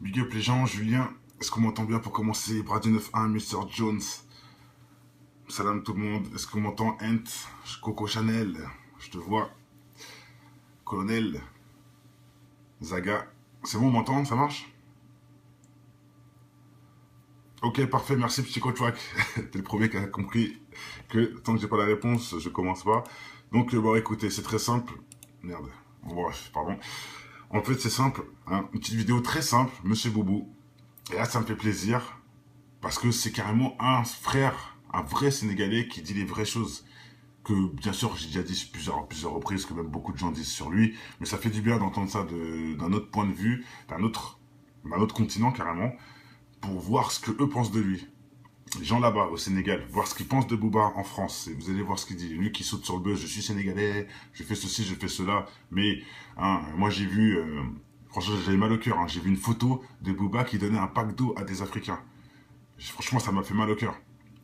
Big up les gens, Julien. Est-ce qu'on m'entend bien pour commencer? Brady 9-1, Mr. Jones. Salam tout le monde. Est-ce qu'on m'entend? Ent, Coco Chanel. Je te vois. Colonel. Zaga. C'est bon, on m'entend? Ça marche? Ok, parfait. Merci, petit coach Wack. T'es le premier qui a compris que tant que j'ai pas la réponse, je commence pas. Donc, bon, écoutez, c'est très simple. Merde. Bon, bref, pardon. En fait, c'est simple. Hein. Une petite vidéo très simple, Monsieur Boubou. Et là, ça me fait plaisir. Parce que c'est carrément un frère, un vrai Sénégalais qui dit les vraies choses. Que bien sûr, j'ai déjà dit plusieurs reprises, que même beaucoup de gens disent sur lui. Mais ça fait du bien d'entendre ça d'un autre point de vue, d'un autre continent carrément, pour voir ce que eux pensent de lui. Les gens là-bas, au Sénégal, voir ce qu'ils pensent de Booba en France. Et vous allez voir ce qu'il dit. Lui qui saute sur le buzz, je suis Sénégalais, je fais ceci, je fais cela. Mais hein, moi j'ai vu, franchement j'avais mal au cœur, hein, j'ai vu une photo de Booba qui donnait un pack d'eau à des Africains. Franchement, ça m'a fait mal au cœur.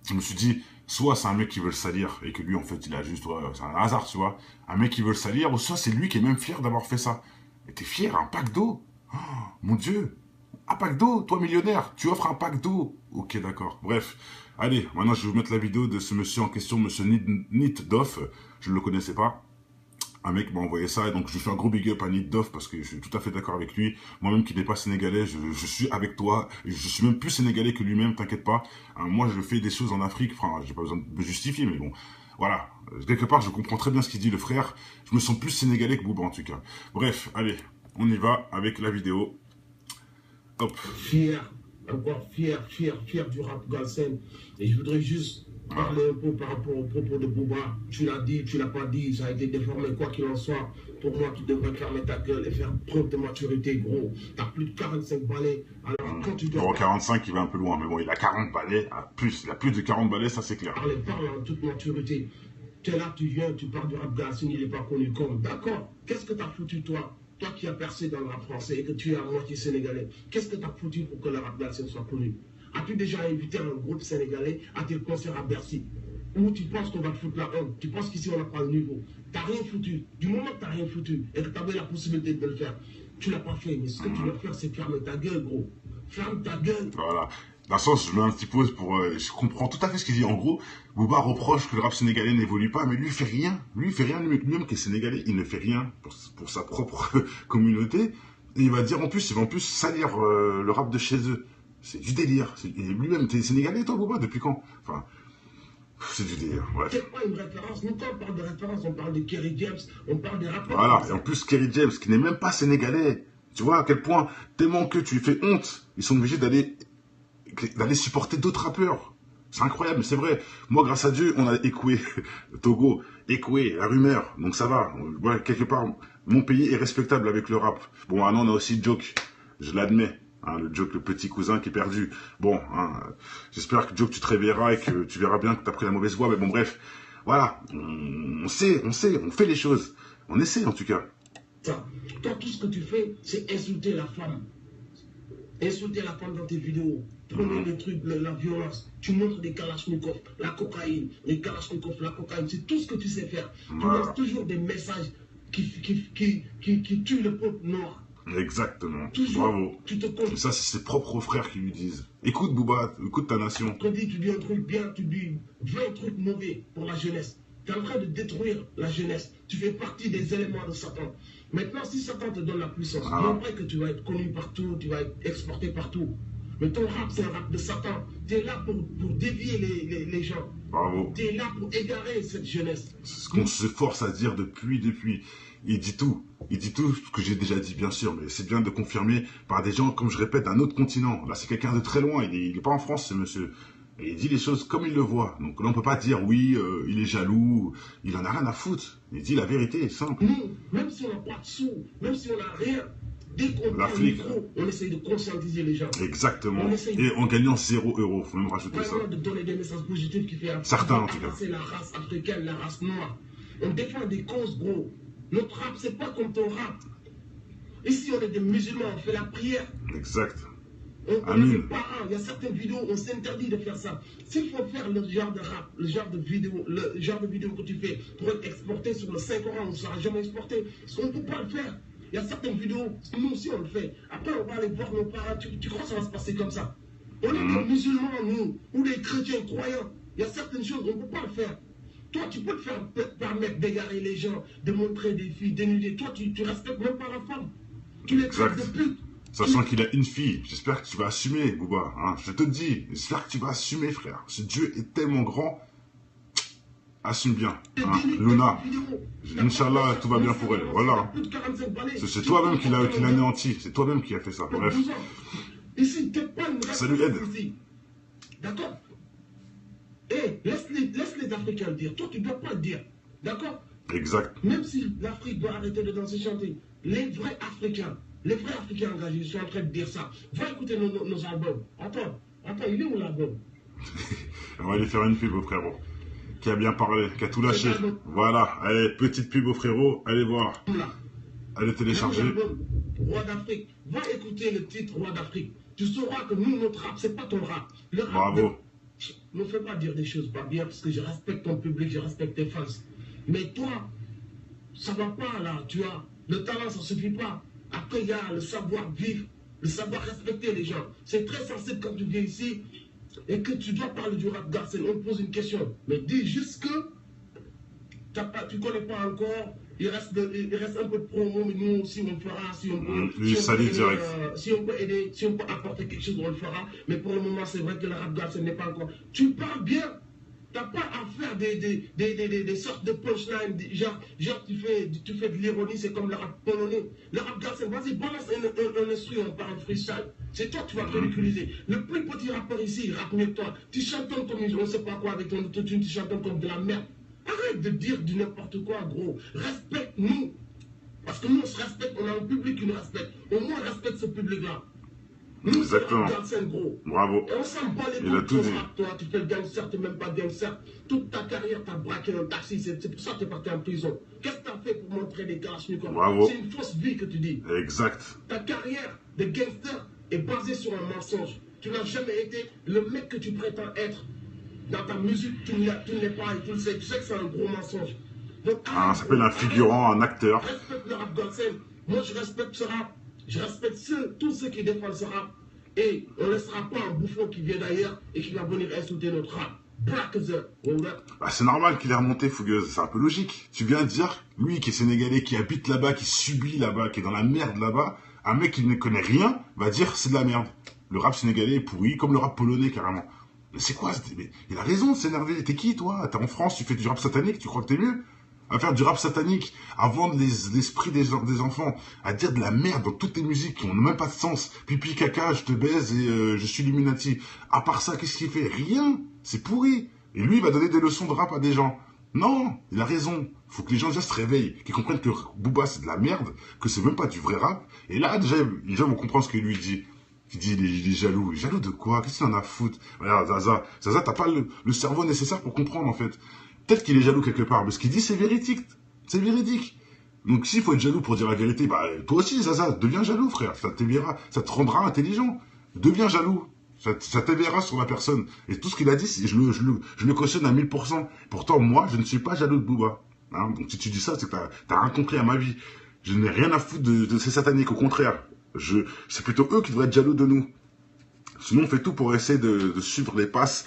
Je me suis dit, soit c'est un mec qui veut le salir et que lui, en fait, il a juste, ouais, c'est un hasard, tu vois. Un mec qui veut le salir, ou soit c'est lui qui est même fier d'avoir fait ça. Et t'es fier, un pack d'eau? Oh, mon Dieu, un pack d'eau, toi millionnaire, tu offres un pack d'eau. Ok, d'accord. Bref, allez, maintenant je vais vous mettre la vidéo de ce monsieur en question, monsieur Nitdoff. Je ne le connaissais pas. Un mec m'a envoyé ça, et donc je lui fais un gros big up à Nitdoff parce que je suis tout à fait d'accord avec lui. Moi-même qui n'est pas sénégalais, je suis avec toi. Je suis même plus sénégalais que lui-même, t'inquiète pas. Hein, moi, je fais des choses en Afrique, enfin, j'ai pas besoin de me justifier, mais bon, voilà. Quelque part, je comprends très bien ce qu'il dit, le frère. Je me sens plus sénégalais que Bouba, en tout cas. Bref, allez, on y va avec la vidéo. Hop. Fier, encore fier du rap Galsen. Et je voudrais juste parler un peu par rapport au propos de Booba. Tu l'as dit, tu l'as pas dit, ça a été déformé, quoi qu'il en soit. Pour moi, tu devrais fermer ta gueule et faire preuve de maturité, gros. T'as plus de 45 balais. Alors, quand tu dois. Bon, 45, il va un peu loin, mais bon, il a 40 balais, plus. Il a plus de 40 balais, ça c'est clair. Parle en toute maturité. Tu es là, tu viens, tu parles du rap Galsen, il n'est pas connu comme. D'accord, qu'est-ce que t'as foutu, toi? Toi qui as percé dans le rap français et que tu es à moitié sénégalais, qu'est-ce que tu as foutu pour que le rap Galsen soit connu? As-tu déjà invité un groupe sénégalais à tes concerts à Bercy? Ou tu penses qu'on va te foutre la honte? Tu penses qu'ici on n'a pas le niveau? Tu n'as rien foutu. Du moment que tu n'as rien foutu et que tu avais la possibilité de le faire, tu ne l'as pas fait. Mais ce que tu dois faire, c'est fermer ta gueule, gros. Ferme ta gueule. Voilà. Dans le sens, je mets un petit pause pour... je comprends tout à fait ce qu'il dit. En gros, Booba reproche que le rap sénégalais n'évolue pas, mais lui, il fait rien. Lui, il fait rien. Lui-même qui est sénégalais, il ne fait rien pour sa propre communauté. Et il va dire, en plus, il va en plus salir le rap de chez eux. C'est du délire. Et lui-même, t'es sénégalais, toi, Booba, depuis quand? Enfin, c'est du délire. Bref. C'est pas une référence. Nous, quand on parle de référence, on parle de Kerry James, on parle des rappeurs. Voilà. Et en plus, Kerry James, qui n'est même pas sénégalais. Tu vois à quel point, tellement que tu lui fais honte, ils sont obligés d'aller supporter d'autres rappeurs. C'est incroyable, mais c'est vrai. Moi, grâce à Dieu, on a écoué Togo, écoué la rumeur. Donc ça va. Ouais, quelque part, mon pays est respectable avec le rap. Bon, maintenant, on a aussi Joke. Je l'admets. Hein, le Joke, le petit cousin qui est perdu. Bon, hein, j'espère que Joke, tu te réveilleras et que tu verras bien que tu as pris la mauvaise voie. Mais bon, bref. Voilà. On sait, on fait les choses. On essaie, en tout cas. Toi, tout ce que tu fais, c'est insulter la femme. Insulter la femme dans tes vidéos. Prenez les trucs, la violence. Tu montres des kalachnikovs, la cocaïne, les kalachnikovs, la cocaïne. C'est tout ce que tu sais faire. Tu lances toujours des messages qui tuent le peuple noir. Exactement. Toujours, bravo. tu te comptes. Ça, c'est ses propres frères qui lui disent. Écoute, Booba, écoute ta nation. Tu dis un truc bien, tu dis 20 trucs mauvais pour la jeunesse. Tu es en train de détruire la jeunesse. Tu fais partie des éléments de Satan. Maintenant, si Satan te donne la puissance, non pas que tu vas être connu partout, tu vas être exporté partout. Mais ton rap, c'est un rap de Satan. Tu es là pour dévier les gens. Bravo. Tu es là pour égarer cette jeunesse. C'est ce qu'on s'efforce à dire depuis. Il dit tout. Il dit tout ce que j'ai déjà dit, bien sûr, mais c'est bien de confirmer par des gens, comme je répète, d'un autre continent. Là, c'est quelqu'un de très loin. Il est pas en France, ce monsieur. Et il dit les choses comme il le voit. Donc là, on peut pas dire, oui, il est jaloux. Il en a rien à foutre. Il dit la vérité, simple. Nous, même si on n'a pas de sous, même si on n'a rien, dès qu'on prend le micro, on essaye de conscientiser les gens. Exactement. Et en gagnant 0 €. Faut même rajouter ça. De donner des messages positifs qui fait certains, en tout cas. C'est la race africaine, la race noire. On défend des causes, gros. Notre rap, c'est pas comme ton rap. Ici, on est des musulmans, on fait la prière. Exact. On est des parents. Il y a certaines vidéos, on s'interdit de faire ça. S'il faut faire le genre de rap, le genre de vidéo que tu fais pour être exporté sur le Saint-Coran, on ne sera jamais exporté. On ne peut pas le faire. Il y a certaines vidéos, nous aussi on le fait. Après, on va aller voir nos parents. Tu crois que ça va se passer comme ça? On est des musulmans, nous, ou des chrétiens croyants. Il y a certaines choses, on ne peut pas le faire. Toi, tu peux te permettre d'égarer les gens, de montrer des filles dénudées. Toi, tu respectes même pas la femme. Tu les traites de pute. Sachant qu'il a une fille, j'espère que tu vas assumer, Booba. Hein, je te le dis, j'espère que tu vas assumer, frère. Ce Dieu est tellement grand. Assume bien. Hein. Luna, Inch'Allah, tout va bien pour elle. Voilà. C'est toi-même qui l'a anéanti. C'est toi-même qui a fait ça. Bref. Ici, t'es pas une salut, Ed. D'accord? Eh, laisse les Africains le dire. Toi, tu ne dois pas le dire. D'accord? Exact. Même si l'Afrique doit arrêter de danser chanter, les vrais Africains engagés, je suis en train de dire ça. Va écouter nos albums. Attends, il est où l'album? On va aller faire une pub au frérot. Qui a bien parlé, qui a tout lâché. Voilà. Allez, petite pub au frérot. Allez voir. Allez télécharger. Roi d'Afrique. Va écouter le titre Roi d'Afrique. Tu sauras que nous, notre rap, c'est pas ton rap. Le rap. Bravo. Ne fais pas dire des choses pas bien parce que je respecte ton public, je respecte tes fans. Mais toi, ça va pas là, tu vois. Le talent, ça suffit pas. Après, il y a le savoir-vivre, le savoir respecter les gens. C'est très sensible quand tu viens ici et que tu dois parler du rap Galsen. On te pose une question. Mais dis juste que tu connais pas encore. Il reste un peu de promo, mais nous aussi on le fera. Si on peut aider, si on peut apporter quelque chose, on le fera. Mais pour le moment, c'est vrai que le rap Galsen n'est pas encore. Tu parles bien. Tu n'as pas à faire des sortes de punchlines. Genre tu fais de l'ironie, c'est comme le rap polonais. Le rap Galsen, vas-y, balance un instrument, on parle freestyle. C'est toi, tu vas te ridiculiser. Le plus petit rappeur ici, il rappe mieux que toi. Tu chantes comme on ne sait pas quoi avec ton autotune, tu chantes comme de la merde. Arrête de dire du n'importe quoi, gros. Respecte-nous. Parce que nous, on se respecte, on a un public qui nous respecte. Au moins, respecte ce public-là. Nous, exactement. Gros. Bravo. Et on s'en bat les couilles. Tout dit. Toi, tu fais le gangster, tu n'es même pas gangster. Toute ta carrière, tu as braqué un taxi. C'est pour ça que tu es parti en prison. Qu'est-ce que tu as fait pour montrer des kalachnikovs? Bravo. C'est une fausse vie que tu dis. Exact. Ta carrière de gangster est basée sur un mensonge. Tu n'as jamais été le mec que tu prétends être. Dans ta musique, tu ne l'es pas et tu le sais. Tu sais que c'est un gros mensonge. Donc, ça s'appelle un figurant, un acteur. Respecte le rap Galsen. Moi, je respecte ce rap. Je respecte tous ceux qui défendent ce rap. Et on ne laissera pas un bouffon qui vient d'ailleurs et qui va venir insulter notre rap. C'est normal qu'il ait remonté, Fougueuse. C'est un peu logique. Tu viens de dire, lui qui est sénégalais, qui habite là-bas, qui subit là-bas, qui est dans la merde là-bas, un mec qui ne connaît rien va dire c'est de la merde. Le rap sénégalais est pourri, comme le rap polonais carrément. Mais c'est quoi? Il a raison de s'énerver. T'es qui, toi? T'es en France, tu fais du rap satanique, tu crois que t'es mieux? À faire du rap satanique, à vendre l'esprit des enfants, à dire de la merde dans toutes tes musiques qui n'ont même pas de sens. Pipi, caca, je te baise et je suis Illuminati. À part ça, qu'est-ce qu'il fait? Rien. C'est pourri. Et lui, il va donner des leçons de rap à des gens. Non, il a raison. Faut que les gens déjà se réveillent, qu'ils comprennent que Booba, c'est de la merde, que c'est même pas du vrai rap. Et là, déjà, les gens vont comprendre ce que lui dit. Il dit, il est jaloux. Jaloux de quoi? Qu'est-ce qu'il en a à foutre? Regarde, Zaza, t'as pas le cerveau nécessaire pour comprendre, en fait. Peut-être qu'il est jaloux quelque part, mais ce qu'il dit, c'est véridique. C'est véridique. Donc, s'il faut être jaloux pour dire la vérité, toi aussi, Zaza, deviens jaloux, frère. Ça te rendra intelligent. Deviens jaloux. Ça t'éveillera sur la personne. Et tout ce qu'il a dit, je le cautionne à 1000%. Pourtant, moi, je ne suis pas jaloux de Booba. Hein, donc, si tu dis ça, c'est que t'as rien compris à ma vie. Je n'ai rien à foutre de ces sataniques. Au contraire. C'est plutôt eux qui devraient être jaloux de nous. Sinon, on fait tout pour essayer de suivre les traces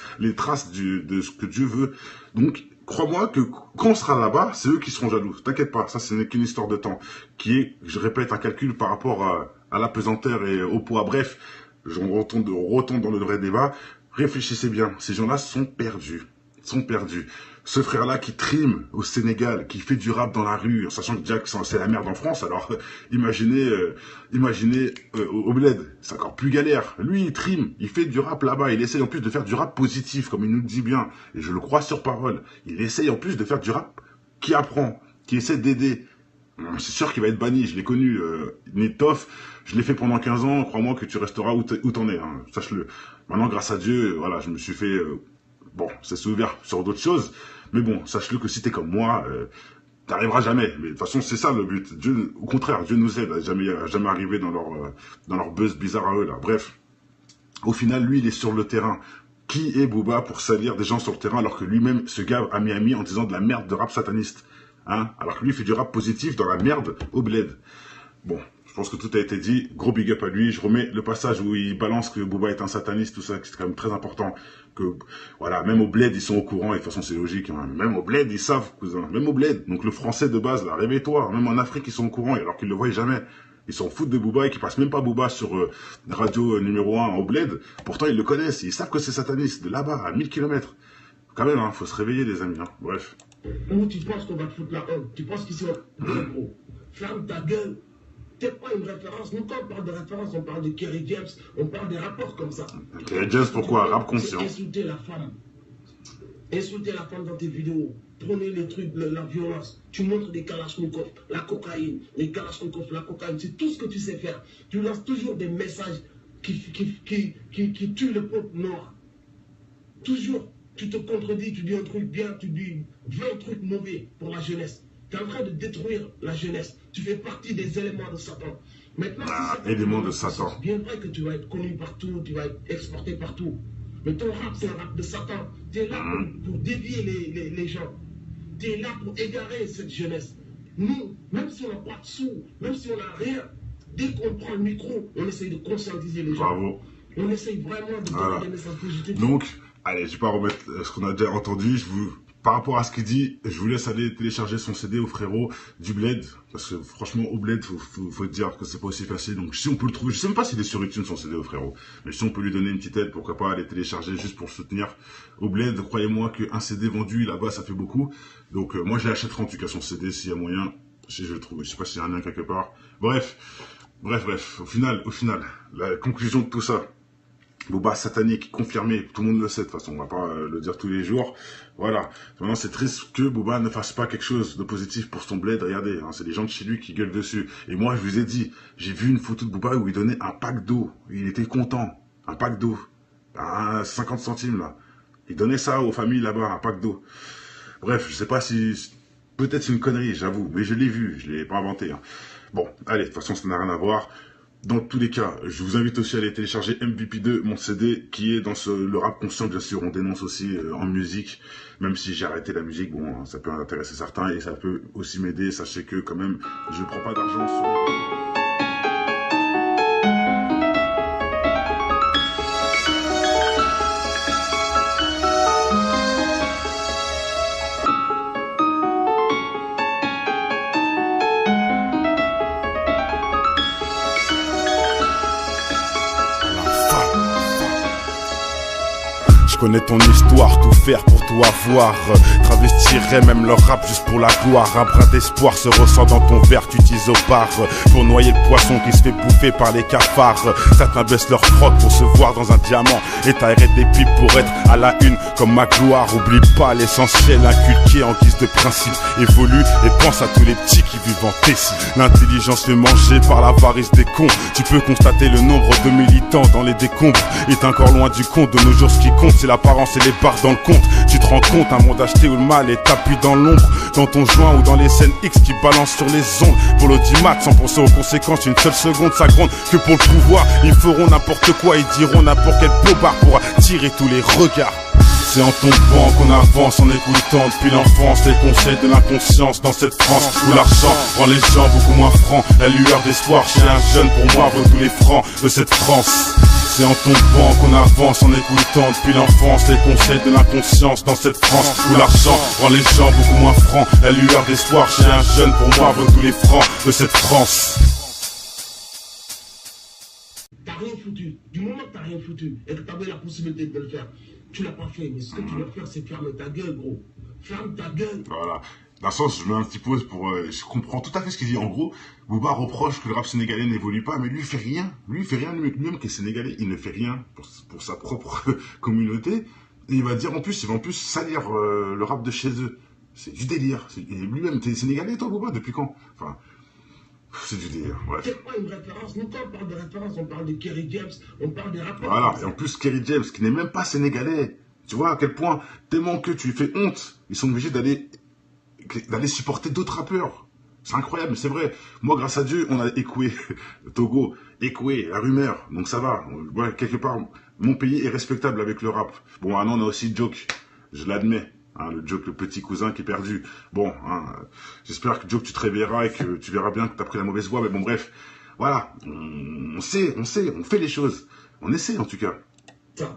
de ce que Dieu veut. Donc, crois-moi que quand on sera là-bas, c'est eux qui seront jaloux. T'inquiète pas, ça, ce n'est qu'une histoire de temps. Qui est, je répète, un calcul par rapport à la pesanteur et au poids. Bref, on retombe dans le vrai débat. Réfléchissez bien, ces gens-là sont perdus. Ce frère-là qui trime au Sénégal, qui fait du rap dans la rue, en sachant que déjà que c'est la merde en France, alors imaginez au bled, c'est encore plus galère. Lui, il trime, il fait du rap là-bas, il essaye en plus de faire du rap positif, comme il nous le dit bien, et je le crois sur parole. Il essaye en plus de faire du rap qui apprend, qui essaie d'aider. C'est sûr qu'il va être banni, je l'ai connu, Nitoff, je l'ai fait pendant 15 ans, crois-moi que tu resteras où t'en es, hein, sache-le. Maintenant, grâce à Dieu, voilà, je me suis fait... bon, c'est ouvert sur d'autres choses, mais bon, sache-le que si t'es comme moi, t'arriveras jamais. Mais de toute façon, c'est ça le but. Dieu, au contraire, Dieu nous aide à jamais arriver dans leur buzz bizarre à eux, là. Bref, au final, lui, il est sur le terrain. Qui est Booba pour salir des gens sur le terrain alors que lui-même se gave à Miami en disant de la merde de rap sataniste, hein? Alors que lui, il fait du rap positif dans la merde au bled. Bon, je pense que tout a été dit. Gros big up à lui. Je remets le passage où il balance que Booba est un sataniste, tout ça, c'est quand même très important. Que, voilà, même au bled, ils sont au courant, et de toute façon, c'est logique. Hein. Même au bled, ils savent, cousin. Même au bled. Donc le français de base, là, réveille-toi. Même en Afrique, ils sont au courant, alors qu'ils le voient jamais. Ils s'en foutent de Booba et qui passent même pas Booba sur radio numéro 1 au bled. Pourtant, ils le connaissent. Ils savent que c'est sataniste. De là-bas, à 1000 kilomètres. Quand même, hein, faut se réveiller, les amis. Hein. Bref. Où tu penses qu'on va te foutre la honte? Tu penses qu'ils sont gros? Ferme ta gueule. T'es pas une référence. Nous, quand on parle de référence, on parle de Kerry James, on parle des rapports comme ça. Kerry James, pourquoi? Rap conscient. Insulter la femme. Insulter la femme dans tes vidéos. Prenez les trucs, la violence. Tu montres des kalachnikovs, la cocaïne, les kalachnikovs, la cocaïne. C'est tout ce que tu sais faire. Tu lances toujours des messages qui tuent le peuple noir. Toujours. Tu te contredis, tu dis un truc bien, tu dis 20 trucs mauvais pour la jeunesse. Tu es en train de détruire la jeunesse. Tu fais partie des éléments de Satan. Maintenant, éléments de Satan. C'est bien vrai que tu vas être connu partout, tu vas être exporté partout. Mais ton rap, c'est un rap de Satan. Tu es là pour dévier les gens. Tu es là pour égarer cette jeunesse. Nous, même si on n'a pas de sous, même si on n'a rien, dès qu'on prend le micro, on essaye de conscientiser les gens. Bravo. On essaye vraiment de donner des messages positifs. Donc, allez, je vais pas remettre ce qu'on a déjà entendu. Par rapport à ce qu'il dit, je vous laisse aller télécharger son CD au frérot du Bled. Parce que franchement, au Bled, faut dire que c'est pas aussi facile. Donc si on peut le trouver, je sais même pas s'il est sur iTunes son CD au frérot. Mais si on peut lui donner une petite aide, pourquoi pas aller télécharger juste pour le soutenir. Au Bled, croyez-moi qu'un CD vendu là-bas, ça fait beaucoup. Donc moi, je l'achèterai en tout cas son CD s'il y a moyen. Si je le trouve, je sais pas s'il y a un lien quelque part. Bref. Au final, la conclusion de tout ça. Booba satanique, confirmé, tout le monde le sait de toute façon, on va pas le dire tous les jours. Voilà. Maintenant, c'est triste que Booba ne fasse pas quelque chose de positif pour son bled. Regardez, hein, c'est les gens de chez lui qui gueulent dessus. Et moi, je vous ai dit, j'ai vu une photo de Booba où il donnait un pack d'eau. Il était content. Un pack d'eau. À 50 centimes, là. Il donnait ça aux familles là-bas, un pack d'eau. Bref, je sais pas si... Peut-être c'est une connerie, j'avoue, mais je l'ai vu, je l'ai pas inventé. Hein. Bon, allez, de toute façon, ça n'a rien à voir. Dans tous les cas, je vous invite aussi à aller télécharger MVP2, mon CD, qui est dans le rap conscient, bien sûr, on dénonce aussi en musique, même si j'ai arrêté la musique, bon, ça peut intéresser certains, et ça peut aussi m'aider, sachez que, quand même, je ne prends pas d'argent sur... Je connais ton histoire, tout faire pour tout avoir. Travestirais même leur rap juste pour la gloire. Un brin d'espoir se ressent dans ton verre, tu utilises au bar pour noyer le poisson qui se fait bouffer par les cafards. Certains baissent leur froc pour se voir dans un diamant et t'aérer des pipes pour être à la une comme ma gloire. Oublie pas l'essentiel inculqué en guise de principe. Évolue et pense à tous les petits qui vivent en Tessie. L'intelligence fait manger par l'avarice des cons. Tu peux constater le nombre de militants dans les décombres est encore loin du compte. De nos jours ce qui compte c'est l'apparence et les barres dans le compte. Tu te rends compte, un monde acheté où le mal est tapis dans l'ombre, dans ton joint ou dans les scènes X qui balancent sur les ondes. Pour l'audimat, sans penser aux conséquences, une seule seconde ça gronde. Que pour le pouvoir, ils feront n'importe quoi, ils diront n'importe quel bobard pour attirer tous les regards. C'est en tombant qu'on avance, en écoutant depuis l'enfance les conseils de l'inconscience dans cette France où l'argent rend les gens beaucoup moins francs. La lueur d'espoir chez un jeune pour moi vaut tous les francs de cette France. C'est en tombant qu'on avance, en écoutant depuis l'enfance les conseils de l'inconscience dans cette France où l'argent rend les gens beaucoup moins francs. La lueur d'espoir chez un jeune pour moi vaut tous les francs de cette France. T'as rien foutu. Du moment que t'as rien foutu et que t'avais la possibilité de le faire, tu l'as pas fait. Mais ce que tu dois faire, c'est fermer ta gueule, gros. Ferme ta gueule. Voilà. Dans le sens, je mets un petit pause pour... je comprends tout à fait ce qu'il dit. En gros, Booba reproche que le rap sénégalais n'évolue pas, mais lui, il fait rien. Lui, il fait rien. Lui-même qui est sénégalais, il ne fait rien pour sa propre communauté. Et il va dire, en plus, il va en plus salir le rap de chez eux. C'est du délire. Et lui-même, t'es sénégalais, toi, Booba, depuis quand? Enfin... C'est du délire, ouais. C'est pas une référence. Nous, quand on parle de référence, on parle de Kerry James, on parle des rappeurs. Voilà, et en plus, Kerry James, qui n'est même pas sénégalais. Tu vois à quel point, tellement que tu fais honte, ils sont obligés d'aller supporter d'autres rappeurs. C'est incroyable, mais c'est vrai. Moi, grâce à Dieu, on a écoué Togo, écoué la rumeur. Donc ça va. Ouais, quelque part, mon pays est respectable avec le rap. Bon, maintenant, on a aussi Joke. Je l'admets. Hein, le Joke, le petit cousin qui est perdu. Bon, hein, j'espère que Joke, tu te réveilleras et que tu verras bien que tu as pris la mauvaise voie. Mais bon, bref, voilà, on sait, on fait les choses. On essaie en tout cas. Toi,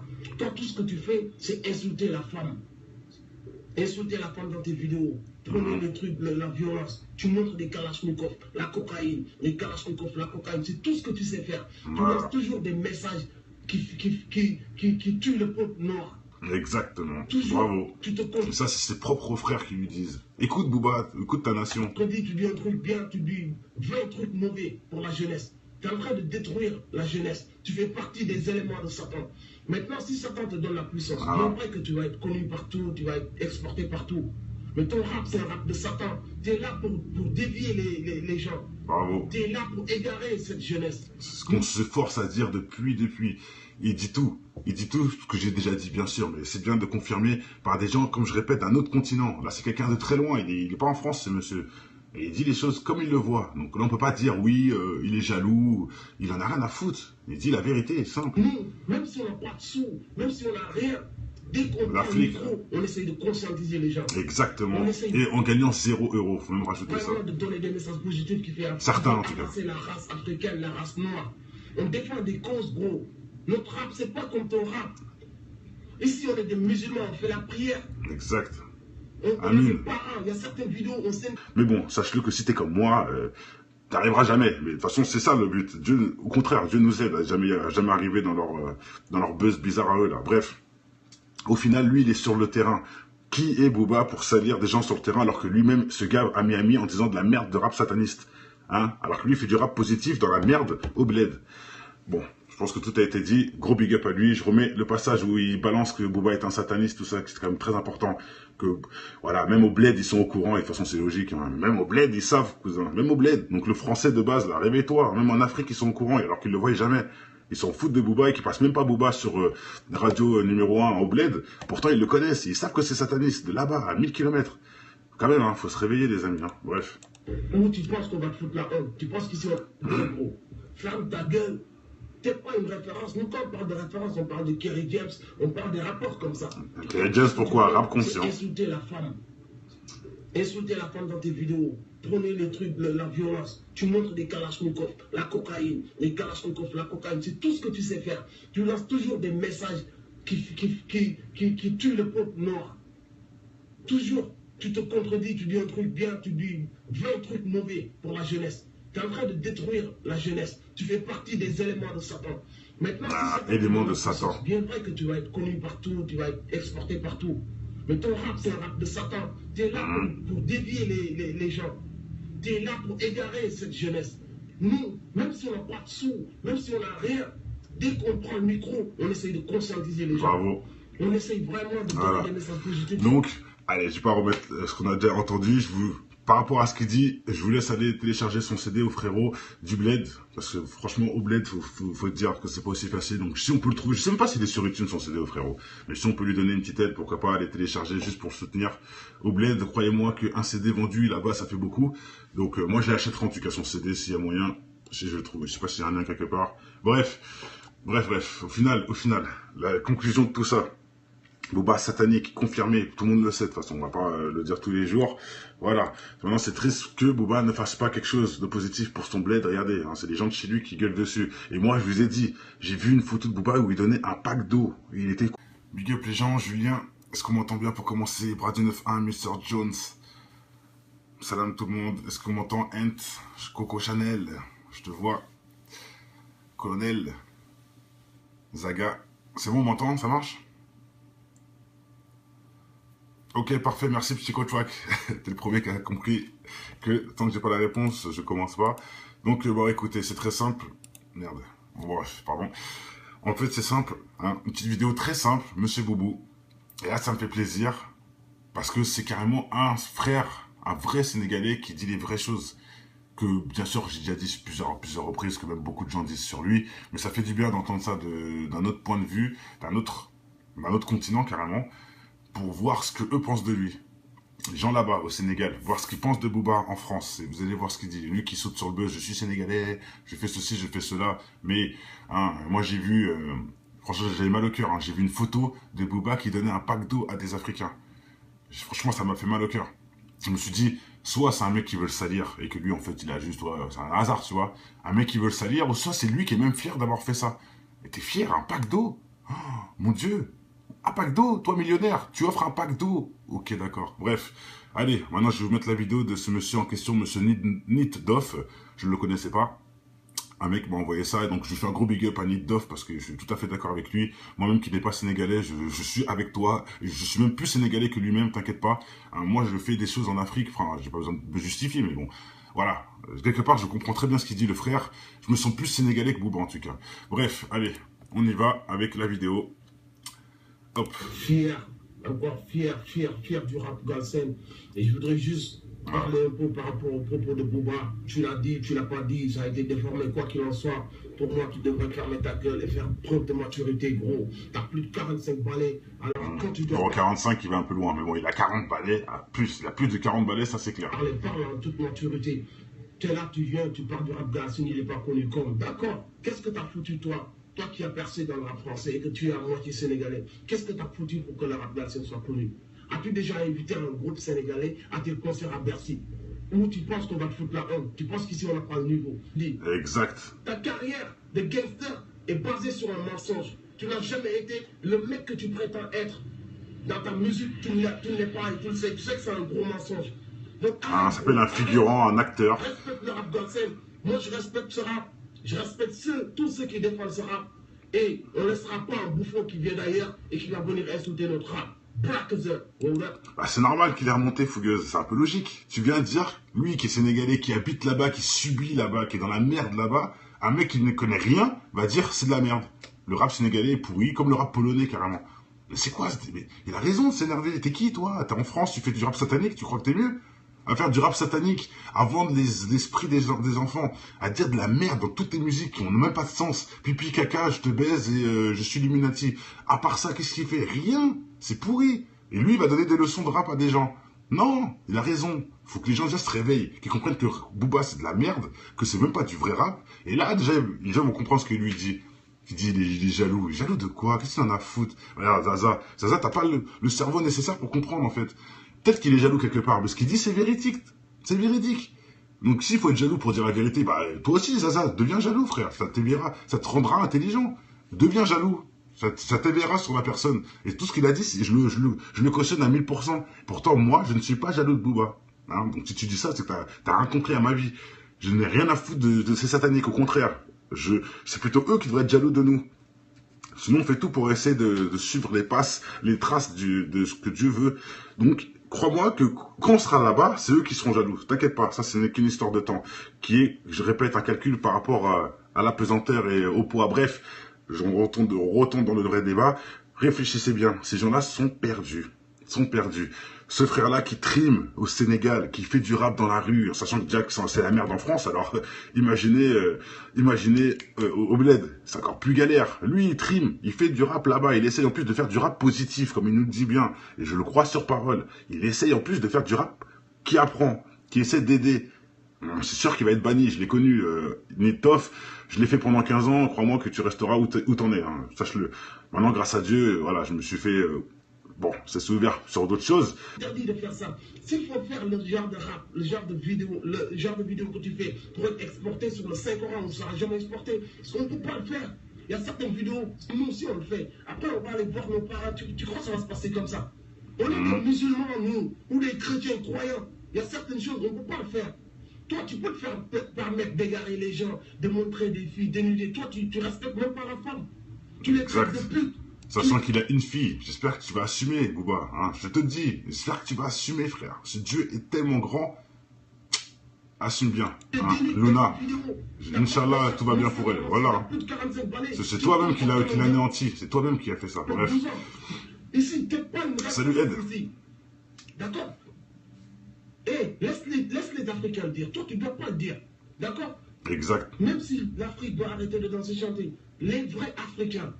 tout ce que tu fais, c'est insulter la femme. Insulter la femme dans tes vidéos. Prenez les trucs, la violence. Tu montres des kalachnikovs, la cocaïne, les kalachnikovs, la cocaïne. C'est tout ce que tu sais faire. Tu lances toujours des messages qui tuent le peuple noir. Exactement. Toujours, bravo. Tu te comptes. Ça, c'est ses propres frères qui lui disent. Écoute Booba, écoute ta nation. Tu dis un truc bien, tu dis 20 trucs mauvais pour la jeunesse. Tu es en train de détruire la jeunesse. Tu fais partie des éléments de Satan. Maintenant, si Satan te donne la puissance, bien vrai que tu vas être connu partout, tu vas être exporté partout. Mais ton rap, c'est un rap de Satan. Tu es là pour dévier les gens. Bravo. Tu es là pour égarer cette jeunesse. C'est ce qu'on s'efforce à dire depuis. Il dit tout. Il dit tout ce que j'ai déjà dit, bien sûr. Mais c'est bien de confirmer par des gens, comme je répète, d'un autre continent. Là, c'est quelqu'un de très loin. Il est pas en France, ce monsieur. Et il dit les choses comme il le voit. Donc là, on peut pas dire, oui, il est jaloux. Il en a rien à foutre. Il dit la vérité, simple. Nous, même si on n'a pas de sous, même si on n'a rien, dès qu'on prend le micro, on essaye de conscientiser les gens. Exactement. Et en gagnant 0 €. Faut même rajouter ça. De donner des messages positifs qui fait certains, en tout cas. C'est la race africaine, la race noire. On défend des causes, gros. Notre rap, c'est pas comme ton rap. Ici, on est des musulmans, on fait la prière. Exact. Amin. Il y a certaines vidéos, on sait. Mais bon, sache-le que si t'es comme moi, t'arriveras jamais. Mais de toute façon, c'est ça le but. Dieu, au contraire, Dieu nous aide à jamais arriver dans leur buzz bizarre à eux, là. Bref. Au final, lui, il est sur le terrain. Qui est Booba pour salir des gens sur le terrain alors que lui-même se gave à Miami en disant de la merde de rap sataniste, hein? Alors que lui, il fait du rap positif dans la merde au bled. Bon, je pense que tout a été dit. Gros big up à lui. Je remets le passage où il balance que Booba est un sataniste, tout ça, c'est quand même très important. Que, voilà, même au bled, ils sont au courant, et de toute façon, c'est logique, hein. Même au bled, ils savent, cousin. Même au bled. Donc, le français de base, là, réveille-toi. Même en Afrique, ils sont au courant, alors qu'ils le voient jamais. Ils s'en foutent de Booba et qui passent même pas Booba sur radio numéro 1 au bled. Pourtant, ils le connaissent. Ils savent que c'est sataniste. De là-bas, à 1000 km. Quand même, hein, faut se réveiller, les amis, hein. Bref. Où tu penses qu'on va te foutre la honte? Tu penses qu'ici, gros, ferme ta gueule. T'es pas une référence. Nous, quand on parle de référence, on parle de Kerry James, on parle des rapports comme ça. Kerry James, pourquoi? Rap conscient. Insulter la femme. Insulter la femme dans tes vidéos. Prenez les trucs, la violence. Tu montres des kalachnikovs, la cocaïne, les kalachnikovs, la cocaïne. C'est tout ce que tu sais faire. Tu lances toujours des messages qui tuent le peuple noir. Toujours. Tu te contredis, tu dis un truc bien, tu dis 20 trucs mauvais pour la jeunesse. Tu es en train de détruire la jeunesse. Tu fais partie des éléments de Satan. Maintenant, éléments de Satan. C'est bien vrai que tu vas être connu partout, tu vas être exporté partout. Mais ton rap, c'est un rap de Satan. Tu es là pour dévier les gens. Tu es là pour égarer cette jeunesse. Nous, même si on n'a pas de sous, même si on n'a rien, dès qu'on prend le micro, on essaye de conscientiser les gens. Bravo. On essaye vraiment de donner des messages positifs. Donc, allez, je vais pas remettre ce qu'on a déjà entendu. Par rapport à ce qu'il dit, je vous laisse aller télécharger son CD au frérot du bled. Parce que franchement, au bled, faut dire que c'est pas aussi facile. Donc si on peut le trouver, je sais même pas s'il est sur iTunes son CD au frérot. Mais si on peut lui donner une petite aide, pourquoi pas aller télécharger juste pour le soutenir. Au bled, croyez-moi qu'un CD vendu là-bas, ça fait beaucoup. Donc moi, je l'achèterai en tout cas son CD s'il y a moyen. Si je le trouve, je sais pas s'il y a un lien quelque part. Bref. Au final, la conclusion de tout ça. Booba satanique, confirmé, tout le monde le sait de toute façon, on va pas le dire tous les jours. Voilà, maintenant c'est triste que Booba ne fasse pas quelque chose de positif pour son bled, regardez, hein, c'est les gens de chez lui qui gueulent dessus. Et moi je vous ai dit, j'ai vu une photo de Booba où il donnait un pack d'eau, il était... Big up les gens, Julien, est-ce qu'on m'entend bien pour commencer? Brady 91, Mr. Jones, salam tout le monde, est-ce qu'on m'entend? Ent, Coco Chanel, je te vois, Colonel, Zaga, c'est bon on m'entend, ça marche? Ok, parfait, merci petit coach Wack. T'es le premier qui a compris que tant que j'ai pas la réponse, je commence pas. Donc, bon, écoutez, c'est très simple. Merde. Bref, pardon. En fait, c'est simple. Hein, une petite vidéo très simple, Monsieur Boubou. Et là, ça me fait plaisir. Parce que c'est carrément un frère, un vrai Sénégalais qui dit les vraies choses. Que, bien sûr, j'ai déjà dit plusieurs reprises, que même beaucoup de gens disent sur lui. Mais ça fait du bien d'entendre ça d'un autre point de vue, d'un autre continent, carrément. Pour voir ce que eux pensent de lui. Les gens là-bas, au Sénégal, voir ce qu'ils pensent de Booba en France. Et vous allez voir ce qu'il dit. Lui qui saute sur le buzz, je suis Sénégalais, je fais ceci, je fais cela. Mais, hein, moi j'ai vu, franchement j'avais mal au cœur, hein, j'ai vu une photo de Booba qui donnait un pack d'eau à des Africains. Franchement, ça m'a fait mal au cœur. Je me suis dit, soit c'est un mec qui veut le salir et que lui, en fait, il a juste, ouais, c'est un hasard, tu vois. Un mec qui veut le salir, ou soit c'est lui qui est même fier d'avoir fait ça. Et t'es fier, un pack d'eau. Oh, mon Dieu. Un pack d'eau, toi millionnaire, tu offres un pack d'eau. Ok, d'accord. Bref, allez, maintenant je vais vous mettre la vidéo de ce monsieur en question, monsieur Nitdoff. Je ne le connaissais pas. Un mec m'a envoyé ça, et donc je lui fais un gros big up à Nitdoff parce que je suis tout à fait d'accord avec lui. Moi-même qui n'est pas sénégalais, je suis avec toi. Je suis même plus sénégalais que lui-même, t'inquiète pas. Moi, je fais des choses en Afrique, enfin, j'ai pas besoin de me justifier, mais bon, voilà. Quelque part, je comprends très bien ce qu'il dit, le frère. Je me sens plus sénégalais que Booba, en tout cas. Bref, allez, on y va avec la vidéo. Hop. Fier, encore fier du rap Galsen. Et je voudrais juste parler un peu par rapport aux propos de Booba. Tu l'as dit, tu l'as pas dit, ça a été déformé, quoi qu'il en soit. Pour moi, tu devrais fermer ta gueule et faire preuve de maturité, gros. T'as plus de 45 balais. Alors, quand tu dois... 45, il va un peu loin, mais bon, il a 40 balais, il a plus de 40 balais, ça c'est clair. Parle en toute maturité. Tu es là, tu viens, tu parles du rap Galsen, il n'est pas connu comme. D'accord, qu'est-ce que t'as foutu, toi? Toi qui as percé dans le rap français et que tu es à moitié sénégalais, qu'est-ce que tu as foutu pour que le rap Galsen soit connu? As-tu déjà invité un groupe sénégalais à tes concerts à Bercy? Ou tu penses qu'on va te foutre la honte? Tu penses qu'ici on n'a pas le niveau? Dis. Exact. Ta carrière de gangster est basée sur un mensonge. Tu n'as jamais été le mec que tu prétends être. Dans ta musique, tu ne l'es pas et tu le sais. Tu sais que c'est un gros mensonge. Donc, ça s'appelle un figurant, un acteur. Respecte le rap Galsen. Moi, je respecte ce rap. Je respecte tous ceux qui défendent ce rap. Et on ne laissera pas un bouffon qui vient d'ailleurs et qui va venir insulter notre rap. C'est normal qu'il ait remonté, Fougueuse, c'est un peu logique. Tu viens de dire, lui qui est sénégalais, qui habite là-bas, qui subit là-bas, qui est dans la merde là-bas, un mec qui ne connaît rien va dire c'est de la merde. Le rap sénégalais est pourri, comme le rap polonais carrément. Mais c'est quoi? Mais il a raison de s'énerver. T'es qui toi? T'es en France, tu fais du rap satanique, tu crois que t'es mieux? À faire du rap satanique, à vendre l'esprit des enfants, à dire de la merde dans toutes les musiques qui n'ont même pas de sens. Pipi, caca, je te baise et je suis Illuminati. À part ça, qu'est-ce qu'il fait? Rien. C'est pourri. Et lui, il va donner des leçons de rap à des gens. Non, il a raison. Faut que les gens déjà se réveillent, qu'ils comprennent que Booba c'est de la merde, que c'est même pas du vrai rap. Et là, déjà, les gens vont comprendre ce que lui dit. Il dit, il est jaloux. Jaloux de quoi? Qu'est-ce qu'il en a à foutre? Regarde, Zaza, t'as pas le cerveau nécessaire pour comprendre, en fait. Peut-être qu'il est jaloux quelque part, mais ce qu'il dit, c'est véridique. C'est véridique. Donc, s'il faut être jaloux pour dire la vérité, bah, toi aussi, Zaza, deviens jaloux, frère. Ça te rendra intelligent. Deviens jaloux. Ça t'éveillera sur la personne. Et tout ce qu'il a dit, je le cautionne à 1000%. Pourtant, moi, je ne suis pas jaloux de Booba. Hein, donc, si tu dis ça, c'est que t'as rien compris à ma vie. Je n'ai rien à foutre de ces sataniques. Au contraire. C'est plutôt eux qui devraient être jaloux de nous. Sinon, on fait tout pour essayer de suivre les traces de ce que Dieu veut. Donc, crois-moi que quand on sera là-bas, c'est eux qui seront jaloux. T'inquiète pas, ça, ce n'est qu'une histoire de temps. Qui est, je répète, un calcul par rapport à la pesanteur et au poids. Bref, on retombe dans le vrai débat. Réfléchissez bien, ces gens-là sont perdus. Ce frère-là qui trime au Sénégal, qui fait du rap dans la rue, en sachant que Jack, c'est la merde en France, alors imaginez au bled, c'est encore plus galère. Lui, il trime, il fait du rap là-bas, il essaye en plus de faire du rap positif, comme il nous le dit bien, et je le crois sur parole. Il essaye en plus de faire du rap qui apprend, qui essaie d'aider. C'est sûr qu'il va être banni, je l'ai connu, Nitdoff, je l'ai fait pendant 15 ans, crois-moi que tu resteras où t'en es, hein, sache-le. Maintenant, grâce à Dieu, voilà, je me suis fait... Bon, c'est ouvert sur d'autres choses. Interdit de faire ça. S'il faut faire le genre de rap, le genre de vidéo que tu fais pour être exporté sur le Saint-Coran, on ne sera jamais exporté. Parce qu'on ne peut pas le faire. Il y a certaines vidéos, nous aussi on le fait. Après, on va aller voir nos parents. Tu crois que ça va se passer comme ça? On est des musulmans, nous, ou des chrétiens croyants. Il y a certaines choses, on ne peut pas le faire. Toi, tu peux te faire permettre d'égarer les gens, de montrer des filles dénudées. Toi, tu respectes même pas la femme. Tu les traites de pute. Sachant qu'il a une fille, j'espère que tu vas assumer, Booba. Hein, je te dis, j'espère que tu vas assumer, frère. Ce Dieu est tellement grand, assume bien. Hein, Luna, Inch'Allah, tout va bien pour elle. Voilà. C'est toi-même qui l'a anéanti. C'est toi-même qui a fait ça. Bref. Salut, Ed. D'accord? Et laisse les Africains le dire. Toi, tu ne dois pas le dire. D'accord? Exact. Même si l'Afrique doit arrêter de danser chanter, les vrais Africains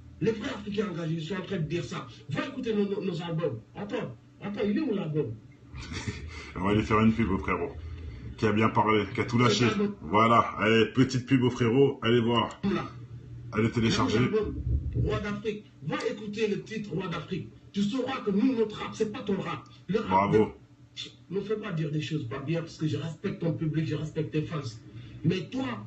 engagés sont en train de dire ça. Va écouter nos albums. Attends, il est où l'album? On va aller faire une pub au frérot. Qui a bien parlé, qui a tout lâché. Voilà, allez, petite pub au frérot, allez voir. Allez télécharger. Roi d'Afrique. Va écouter le titre Roi d'Afrique. tu sauras que nous, notre rap, c'est pas ton rap. Le rap, Bravo. ne me fais pas dire des choses pas bien, parce que je respecte ton public, je respecte tes fans. Mais toi,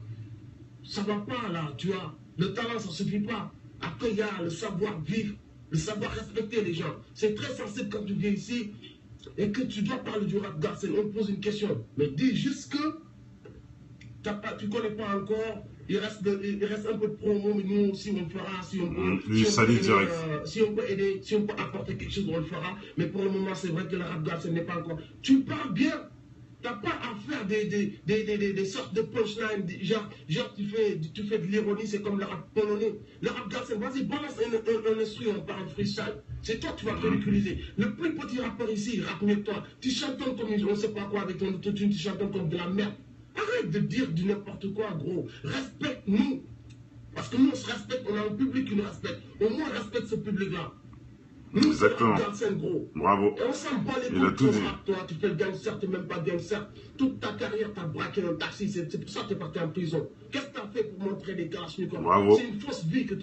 ça va pas là, tu vois. Le talent, ça suffit pas. Après, il y a le savoir-vivre, le savoir respecter les gens. C'est très sensible quand tu viens ici et que tu dois parler du rap Galsen. On te pose une question. Mais dis juste que tu ne connais pas encore. Il reste un peu de promo, mais nous aussi on le fera. Si on peut aider, si on peut apporter quelque chose, on le fera. Mais pour le moment, c'est vrai que le rap Galsen n'est pas encore. Tu parles bien. Tu n'as pas à faire des sortes de punchlines. Genre tu fais de l'ironie, c'est comme le rap polonais. Le rap Galsen, vas-y, balance un instrument, on parle de freestyle. C'est toi qui vas te ridiculiser. Le plus petit rappeur ici, il rappe mieux que toi. Tu chantes comme on ne sait pas quoi avec ton autotune, tu chantes comme de la merde. Arrête de dire du n'importe quoi, gros. Respecte-nous. Parce que nous, on se respecte, on a un public qui nous respecte. Au moins, respecte ce public-là. Nous, Exactement. Galsen, gros. Bravo. Et on s'en bat les Il a tout dit. toi, tu fais le gangster, tu n'es même pas gangster. Toute ta carrière, tu as braqué un taxi. C'est pour ça que tu es parti en prison. Qu'est-ce que tu as fait pour montrer des kalachnikovs? Bravo. C'est une fausse vie que tu